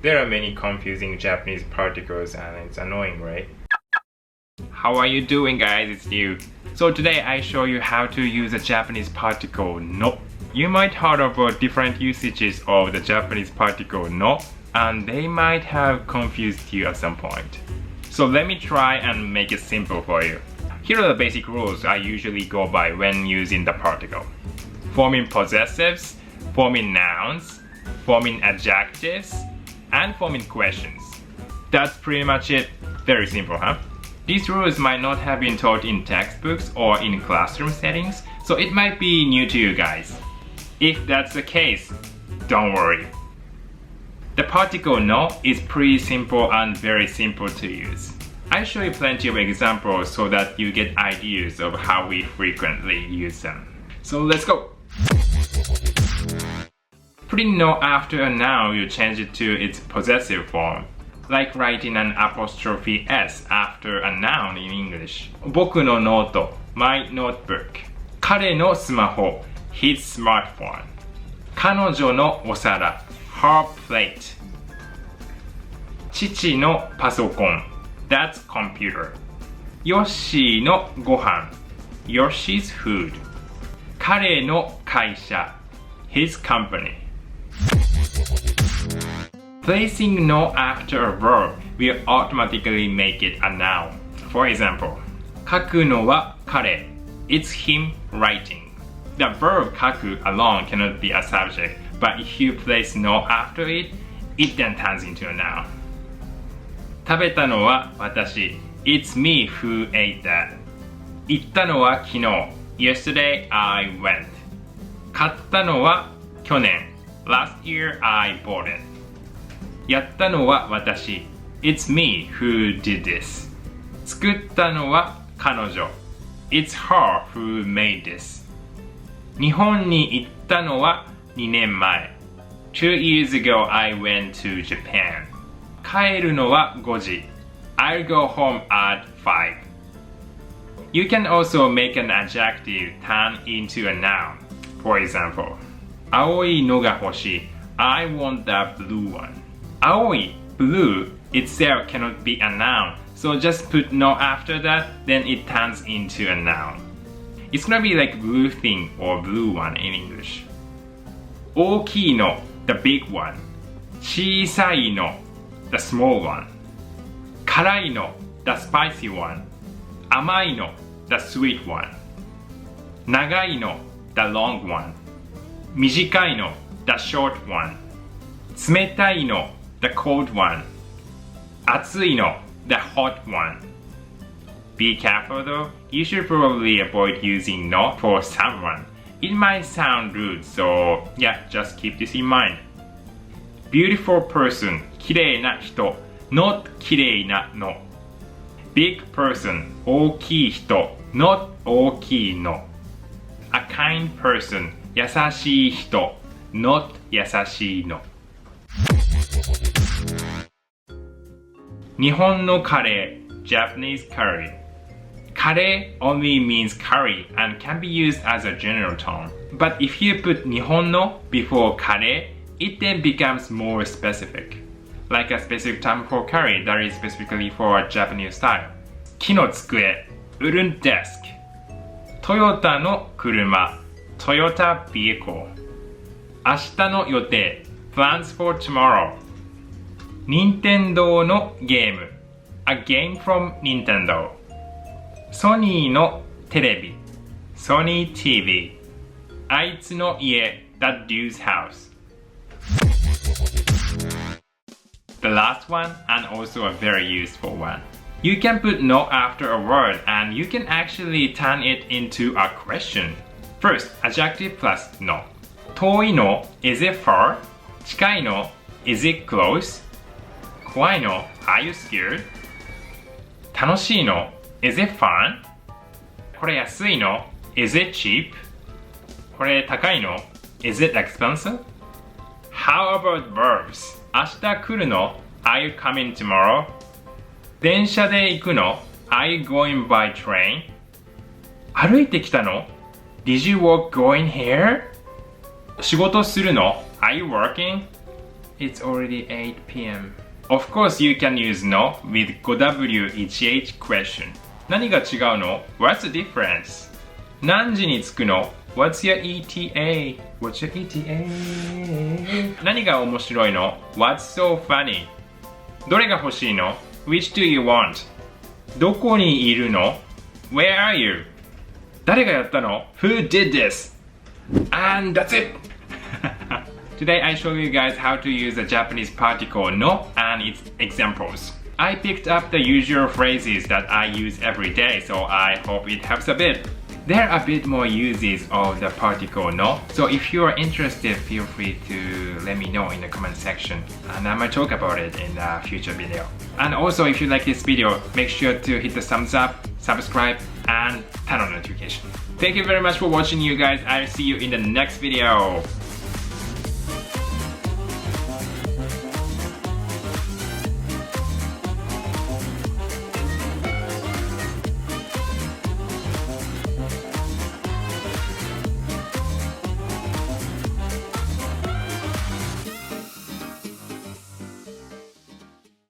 There are many confusing Japanese particles and it's annoying, right? How are you doing, guys? It's you. So today I show you how to use a Japanese particle no. You might heard of different usages of the Japanese particle no, and they might have confused you at some point. So let me try and make it simple for you. Here are the basic rules I usually go by when using the particle. Forming possessives, forming nouns, forming adjectives, and forming questions. That's pretty much it. Very simple, huh? These rules might not have been taught in textbooks or in classroom settings, so it might be new to you guys. If that's the case, don't worry. The particle no is pretty simple and very simple to use. I'll show you plenty of examples so that you get ideas of how we frequently use them. So let's go! Putting no after a noun, you change it to its possessive form. Like writing an apostrophe s after a noun in English. 僕のノート my notebook. 彼のスマホ his smartphone. 彼女のお皿 her plate. 父のパソコン that's computer. ヨッシーのご飯 Yoshi's food. 彼の会社 his company. Placing no after a verb will automatically make it a noun. For example, 書くのは彼 it's him writing. The verb 書く alone cannot be a subject, but if you place no after it, it then turns into a noun. 食べたのは私 it's me who ate that. 行ったのは昨日 yesterday I went. 買ったのは去年 last year I bought it. やったのは私 It's me who did this. 作ったのは彼女 It's her who made this. 日本に行ったのは2年前 2 years ago I went to Japan. 帰るのは5時 I'll go home at 5. You can also make an adjective turn into a noun. For example, 青いのが欲しい I want that blue one. 青い blue itself cannot be a noun, so just put no after that, then it turns into a noun. It's gonna be like blue thing or blue one in English. 大きいの the big one. 小さいの the small one. 辛いの the spicy one. 甘いの the sweet one. 長いの the long one. 短いの the short one. 冷たいの the cold one. 熱いの the hot one. Be careful though, you should probably avoid using no for someone. It might sound rude, so yeah, just keep this in mind. Beautiful person, 綺麗な人 not 綺麗なの. Big person, 大きい人 not 大きいの. A kind person, 優しい人 not 優しいの. 日本のカレー Japanese curry. カレー only means curry and can be used as a general term. But if you put 日本の before カレー, it then becomes more specific. Like a specific term for curry that is specifically for a Japanese style. 木の机 wooden desk. トヨタの車 Toyota vehicle. 明日の予定 plans for tomorrow. 任天堂のゲーム a game from Nintendo. ソニーのテレビ Sony TV. あいつの家 that dude's house. The last one, and also a very useful one. You can put no after a word and you can actually turn it into a question. First, adjective plus no. 遠いの is it far? 近いの is it close? 怖いの are you scared? 楽しいの is it fun? これ安いの is it cheap? これ高いの is it expensive? How about verbs? 明日来るの are you coming tomorrow? 電車で行くの are you going by train? 歩いてきたの did you walk going here? 仕事するの are you working? It's already 8 p.m. Of course, you can use no with 5W1H question. 何が違うの What's the difference? 何時に着くの What's your ETA? What's your ETA? 何が面白いの What's so funny? どれが欲しいの Which do you want? どこにいるの Where are you? 誰がやったの Who did this? And that's it! Today I show you guys how to use the Japanese particle no and its examples. I picked up the usual phrases that I use every day, so I hope it helps a bit. There are a bit more uses of the particle no, so if you are interested, feel free to let me know in the comment section, and I might talk about it in a future video. And also, if you like this video, make sure to hit the thumbs up, subscribe, and turn on notification. Thank you very much for watching, you guys. I'll see you in the next video.